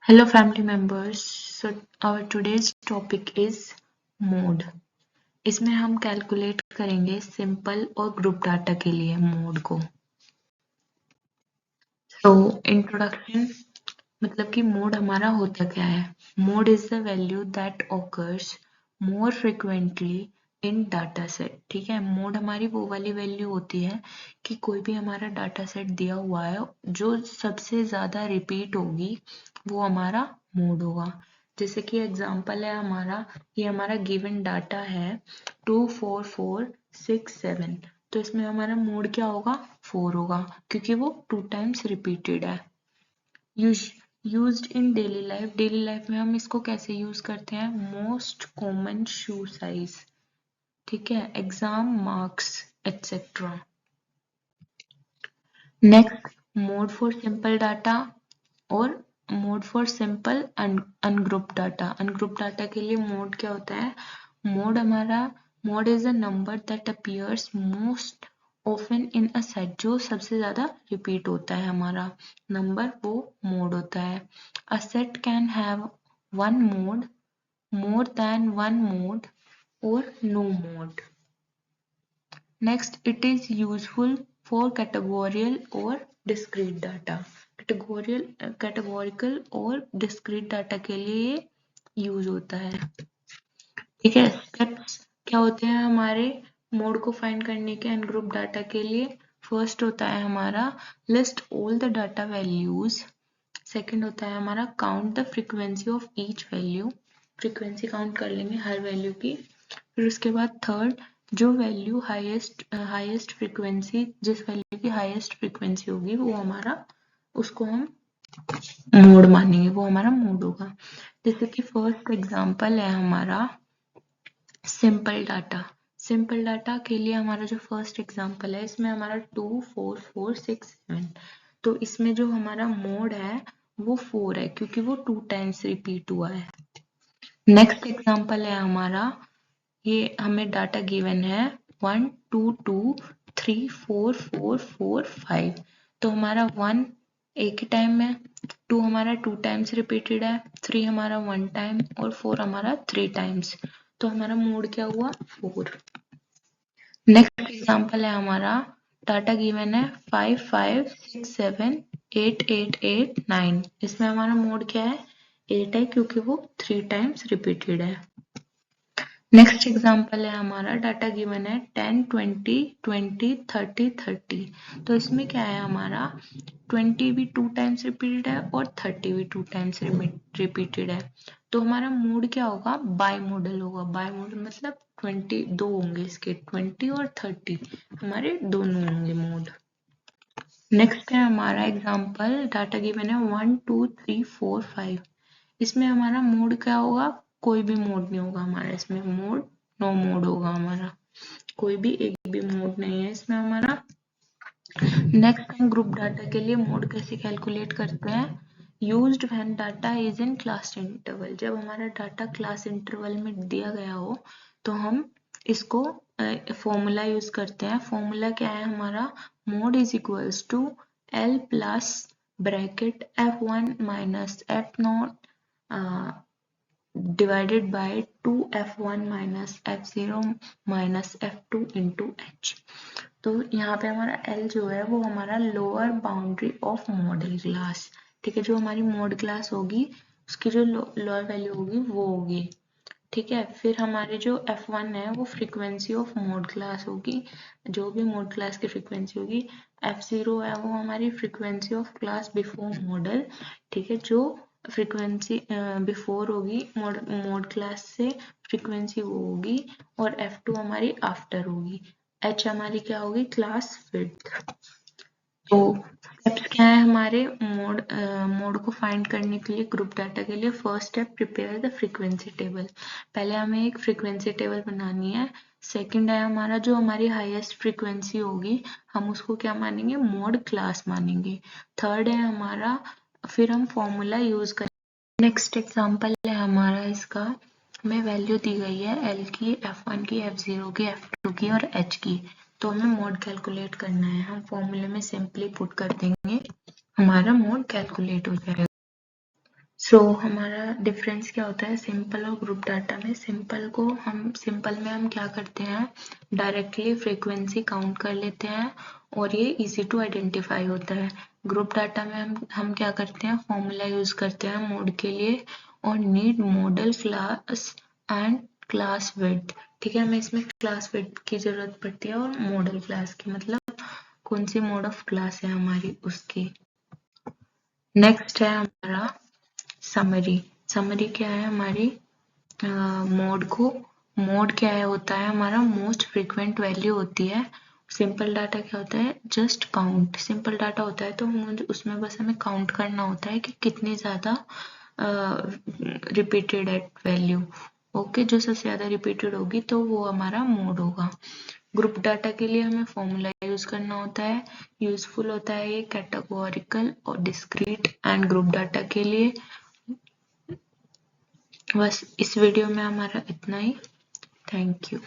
Hello family members. So our today's topic is mode. इसमें हम calculate करेंगे simple और ग्रुप डाटा के लिए मोड को. So इंट्रोडक्शन मतलब कि मोड हमारा होता क्या है. Mode is the value that occurs more frequently in data set. ठीक है, मोड हमारी वो वाली वैल्यू होती है कि कोई भी हमारा डाटा सेट दिया हुआ है जो सबसे ज्यादा रिपीट होगी वो हमारा मोड होगा. जैसे कि एग्जांपल है हमारा, ये हमारा गिवन डाटा है 24467. तो इसमें हमारा मोड क्या होगा, 4 होगा क्योंकि वो 2 टाइम्स रिपीटेड है. Used in daily life. Daily life में हम इसको कैसे यूज करते हैं, मोस्ट कॉमन शू साइज. ठीक है, exam marks etcetera. Next, mode for simple data और mode for simple ungroup data. Ungroup data के लिए मोड क्या होता है, mode is a number that appears most often in a set. जो सबसे ज्यादा रिपीट होता है हमारा नंबर वो मोड होता है. A set can have one mode, more than one mode और no mode. Next, it is useful for categorial और डिस्क्रीट डाटा. कैटेगोरिकल और डिस्क्रीट डाटा के लिए यूज होता है. ठीक है, स्टेप्स क्या होते हैं हमारे मोड को फाइंड करने के अनग्रुप डाटा के लिए. फर्स्ट होता है हमारा list all the data values. Second होता है हमारा count the frequency of each value. Frequency count कर लेंगे हर वैल्यू की. फिर उसके बाद थर्ड, जो वैल्यू हाईएस्ट फ्रीक्वेंसी, जिस वैल्यू की हाईएस्ट फ्रीक्वेंसी होगी वो हमारा, उसको हम मोड मानेंगे, वो हमारा मोड होगा. जैसे कि फर्स्ट एग्जांपल है हमारा सिंपल डाटा. सिंपल डाटा के लिए हमारा जो फर्स्ट एग्जांपल है इसमें हमारा 24467. तो इसमें जो हमारा मोड है वो 4 है क्योंकि वो 2 टाइम्स रिपीट हुआ है. नेक्स्ट एग्जांपल है हमारा, ये हमें डाटा गिवन है 1 2 2 3 4 4 4 5. तो हमारा 1 एक ही टाइम में, 2 हमारा 2 टाइम्स रिपीटेड है, 3 हमारा 1 टाइम और 4 हमारा 3 टाइम्स. तो हमारा मोड क्या हुआ, 4. नेक्स्ट एग्जांपल है हमारा, डाटा गिवन है 5 5 6 7 8 8 8 9. इसमें हमारा मोड क्या है, 8 है क्योंकि वो 3 टाइम्स रिपीटेड है. नेक्स्ट एग्जांपल है हमारा, डाटा गिवन है 10 20 20 30 30. तो इसमें क्या है हमारा, 20 भी 2 टाइम्स रिपीटेड है और 30 भी 2 टाइम्स रिपीटेड है. तो हमारा मोड क्या होगा, बाई मॉडल होगा. बाई मॉडल मतलब 20 दो होंगे इसके, 20 और 30 हमारे दोनों होंगे मोड. नेक्स्ट है हमारा एग्जांपल, डाटा गिवन है 1 2 3 4 5. इसमें हमारा मोड क्या होगा, कोई भी मोड नहीं होगा हमारा इसमें. मोड नो मोड होगा हमारा, कोई भी एक भी मोड नहीं है इसमें हमारा. नेक्स्ट हम ग्रुप डाटा के लिए मोड कैसे कैलकुलेट करते हैं, used when data is in class interval. जब हमारा डाटा क्लास इंटरवल में दिया गया हो तो हम इसको फॉर्मूला यूज करते हैं. फॉर्मूला क्या है हमारा, mode is equals to L plus bracket f1 minus f0 divided by 2f1 minus f0 minus f2 into h. तो यहाँ पे हमारा L जो है वो हमारा lower boundary of model class. ठीक है, जो हमारी मॉड क्लास होगी उसकी जो लोअर वैल्यू होगी वो होगी. ठीक है, फिर हमारे जो f1 है वो फ्रीक्वेंसी ऑफ मोड क्लास होगी, जो भी मोड क्लास की फ्रीक्वेंसी होगी. f0 है वो हमारी frequency of class before model. ठीक है, जो फ्रीक्वेंसी बिफोर होगी मोड क्लास से फ्रीक्वेंसी वो होगी. और f2 हमारी आफ्टर होगी. h हमारी क्या होगी, क्लास विड्थ. तो स्टेप्स क्या है हमारे मोड को फाइंड करने के लिए ग्रुप डाटा के लिए. First step, prepare the frequency table. पहले हमें एक फ्रीक्वेंसी टेबल बनानी है. सेकंड है हमारा, जो हमारी हाईएस्ट फ्रीक्वेंसी होगी हम उसको क्या मानेंगे, मोड क्लास मानेंगे. थर्ड है हमारा, फिर हम फॉर्मूला यूज करेंगे. नेक्स्ट एग्जांपल है हमारा, इसका हमें वैल्यू दी गई है एल की, f1 की, f0 की, f2 की और h की. तो हमें मोड कैलकुलेट करना है. हम फॉर्मूले में सिंपली पुट कर देंगे, हमारा मोड कैलकुलेट हो जाएगा. हमारा डिफरेंस क्या होता है सिंपल और ग्रुप डाटा में। सिंपल में हम क्या करते हैं, डायरेक्टली फ्रीक्वेंसी काउंट कर लेते हैं और ये इजी टू आइडेंटिफाई होता है। ग्रुप डाटा में हम क्या करते हैं, फॉर्मूला यूज करते हैं मोड के लिए और need model class and class width. ठीक है, हमें इसमें क्लास विड्थ की जरूरत पड़ती है और मॉडल क्लास की, मतलब कौन सी मोड ऑफ क्लास है हमारी उसकी। नेक्स्ट है हमारा समरी। समरी क्या है हमारी, मोड क्या है होता है हमारा मोस्ट फ्रीक्वेंट वैल्यू होती है। सिंपल डाटा क्या होता है, जस्ट काउंट। सिंपल डाटा होता है तो उसमें बस हमें काउंट करना होता है कि कितनी ज्यादा रिपीटेड है वैल्यू। ओके, जो सबसे ज्यादा रिपीटेड होगी तो वो हमारा मोड होगा। ग्रुप डाटा के लिए हमें फॉर्मूला यूज करना होता है, यूजफुल होता है ये कैटेगोरिकल और डिस्क्रीट एंड ग्रुप डाटा के लिए। बस इस वीडियो में हमारा इतना ही। Thank you.